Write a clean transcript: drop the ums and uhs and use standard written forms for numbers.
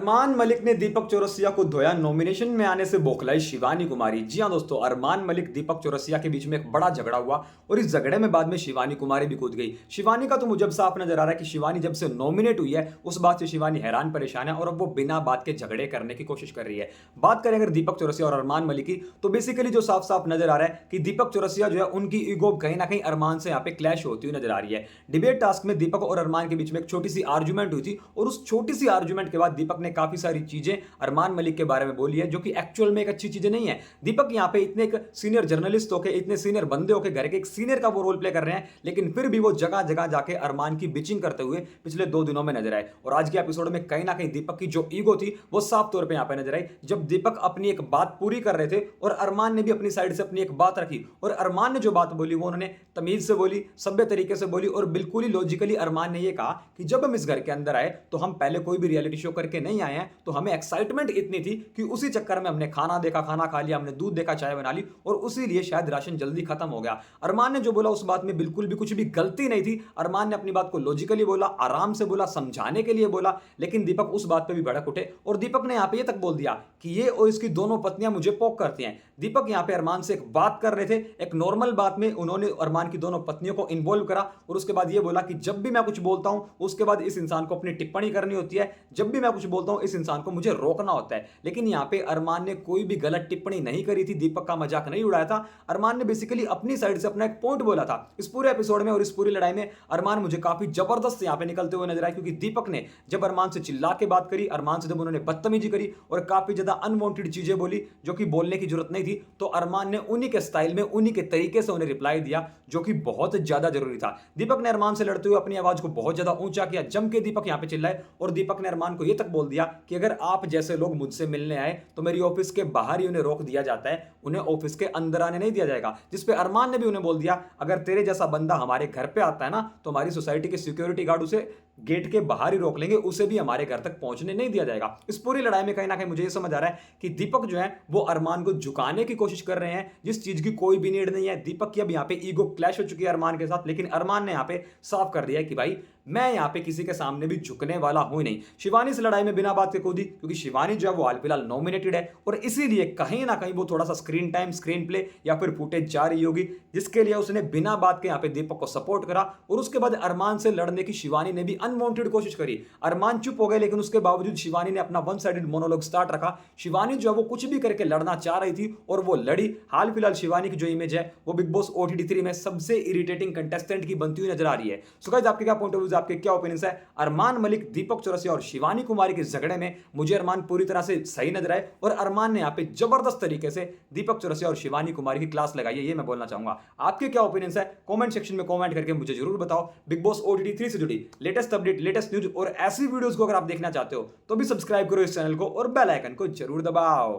अरमान मलिक ने दीपक चौरसिया को धोया, नॉमिनेशन में आने से बौखलाई शिवानी कुमारी। जी हां दोस्तों, अरमान मलिक दीपक चौरसिया के बीच में एक बड़ा झगड़ा हुआ और इस झगड़े में बाद में शिवानी कुमारी भी कूद गई। शिवानी का तो मुझे अब साफ नजर आ रहा है कि शिवानी जब से नॉमिनेट हुई है उस बात से शिवानी हैरान परेशान है और अब वो बिना बात के झगड़े करने की कोशिश कर रही है। बात करें अगर दीपक चौरसिया और अरमान मलिक की, तो बेसिकली जो साफ साफ नजर आ रहा है कि दीपक चौरसिया जो है उनकी ईगो कहीं ना कहीं अरमान से यहाँ पे क्लैश होती हुई नजर आ रही है। डिबेट टास्क में दीपक और अरमान के बीच में एक छोटी सी आर्ग्यूमेंट हुई थी और उस छोटी सी आर्ग्यूमेंट के बाद दीपक ने काफी सारी चीजें अरमान मलिक के बारे में बोली है जो कि एक्चुअल में एक अच्छी चीजें नहीं है। दीपक यहां पे इतने एक सीनियर जर्नलिस्ट होके, इतने सीनियर बंदे होके, घर के एक सीनियर का वो रोल प्ले कर रहे हैं, लेकिन फिर भी वो जगह जगह जाके अरमान की बिचिंग करते हुए पिछले 2 दिनों में नजर आए। और आज के एपिसोड में कहीं ना कहीं दीपक की जो ईगो थी वो साफ तौर पर यहां पर नजर आई, जब दीपक अपनी एक बात पूरी कर रहे थे और अरमान ने भी अपनी साइड से अपनी एक बात रखी और अरमान ने जो बात बोली वो उन्होंने तमीज से बोली, सभ्य तरीके से बोली और बिल्कुल ही लॉजिकली अरमान ने ये कहा कि जब हम इस घर के अंदर आए तो हम पहले कोई भी रियलिटी शो करके नहीं आए हैं, तो हमें एक्साइटमेंट इतनी थी कि उसी चक्कर में हमने खाना देखा, खाना खा लिया, हमने दूध देखा, चाय बना ली और उसी लिए शायद राशन जल्दी खत्म हो गया। अरमान ने जो बोला उस बात में बिल्कुल भी कुछ भी गलती नहीं थी। अरमान ने अपनी बात को लॉजिकली बोला, आराम से बोला, समझाने के लिए बोला, लेकिन दीपक उस बात पे भी भड़क उठे और दीपक ने यहां पे ये तक बोल दिया कि ये और इसकी दोनों पत्नियां मुझे पोक करती हैं। दीपक यहां पे अरमान से एक बात कर रहे थे, एक नॉर्मल बात में उन्होंने अरमान की दोनों पत्नियों को इन्वॉल्व करा और उसके बाद ये बोला कि जब भी मैं कुछ बोलता हूं उसके बाद इस इंसान को अपनी टिप्पणी करनी होती है, जब भी मैं कुछ बोलता हूं इस इंसान को मुझे रोकना होता है। लेकिन यहां पे अरमान ने कोई भी गलत टिप्पणी नहीं करी थी, दीपक का मजाक नहीं उड़ाया था। अरमान ने बेसिकली अपनी साइड से अपना एक पॉइंट बोला था इस पूरे एपिसोड में और इस पूरी लड़ाई में अरमान मुझे काफी जबरदस्त यहां पे निकलते हुए नजर आए, क्योंकि दीपक ने जब अरमान से चिल्ला के बात करी, अरमान से जब उन्होंने बदतमीजी करी और काफी ज्यादा अनवांटेड चीजें बोली जो कि बोलने की जरूरत नहीं थी, तो अरमान ने उन्हीं के स्टाइल में, उन्हीं के तरीके से उन्हें रिप्लाई दिया जो कि बहुत ज्यादा जरूरी था। दीपक ने अरमान से लड़ते हुए अपनी आवाज को बहुत ज्यादा ऊंचा किया, जम के दीपक यहां पे चिल्लाए और दीपक ने अरमान को यह तक बोल दिया कि अगर आप जैसे लोग मुझसे मिलने आए तो मेरी ऑफिस के बाहर ही उन्हें रोक दिया जाता है, उन्हें ऑफिस के अंदर आने नहीं दिया जाएगा। जिस पे अरमान ने भी उन्हें बोल दिया अगर तेरे जैसा बंदा हमारे घर पे आता है ना तो हमारी सोसाइटी के सिक्योरिटी गार्ड उसे गेट के बाहर ही रोक लेंगे, उसे भी हमारे घर तक पहुंचने नहीं दिया जाएगा। इस पूरी लड़ाई में कहीं ना कहीं मुझे यह समझ आ रहा है कि दीपक जो है वो अरमान को झुकाने की कोशिश कर रहे हैं, जिस चीज की कोई भी नीड नहीं है। दीपक की अब यहाँ पे ईगो क्लैश हो चुकी है अरमान के साथ, लेकिन अरमान ने यहाँ पे साफ कर दिया है कि भाई मैं यहाँ पे किसी के सामने भी झुकने वाला हूं नहीं। शिवानी इस लड़ाई में बिना बात के कूदी, क्योंकि शिवानी जो है वो हाल फिलहाल नॉमिनेटेड है और इसीलिए कहीं ना कहीं वो थोड़ा सा स्क्रीन टाइम, स्क्रीन प्ले या फिर फुटेज जा रही होगी, जिसके लिए उसने बिना बात के यहाँ पे दीपक को सपोर्ट करा। और उसके बाद अरमान से लड़ने की शिवानी ने भी अनवांटेड कोशिश करी। अरमान चुप हो गए, लेकिन उसके बावजूद शिवानी ने अपना वन साइडेड मोनोलॉग स्टार्ट रखा। शिवानी जो है वो कुछ भी करके लड़ना चाह रही थी और वो लड़ी। हाल फिलहाल शिवानी की जो इमेज है वो बिग बॉस OTT 3 में सबसे इरिटेटिंग कंटेस्टेंट की बनती हुई नजर आ रही है। सो गाइस, आपके क्या पॉइंट ऑफ व्यू, आपके क्या ओपिनियंस है अरमान मलिक, दीपक चौरसिया और शिवानी कुमारी के झगड़े में? मुझे अरमान पूरी तरह से सही नजर आए और अरमान ने यहाँ पे जबरदस्त तरीके से दीपक चौरसिया और शिवानी कुमारी की क्लास लगाई है, ये मैं बोलना चाहूंगा। आपके क्या ओपिनियंस है कमेंट सेक्शन में कमेंट करके मुझे जरूर बताओ। बिग बॉस OTT 3 से जुड़ी लेटेस्ट अपडेट, लेटेस्ट न्यूज और ऐसी वीडियोस को अगर आप देखना चाहते हो तो भी सब्सक्राइब करो इस चैनल को और बेल आइकन को जरूर दबाओ।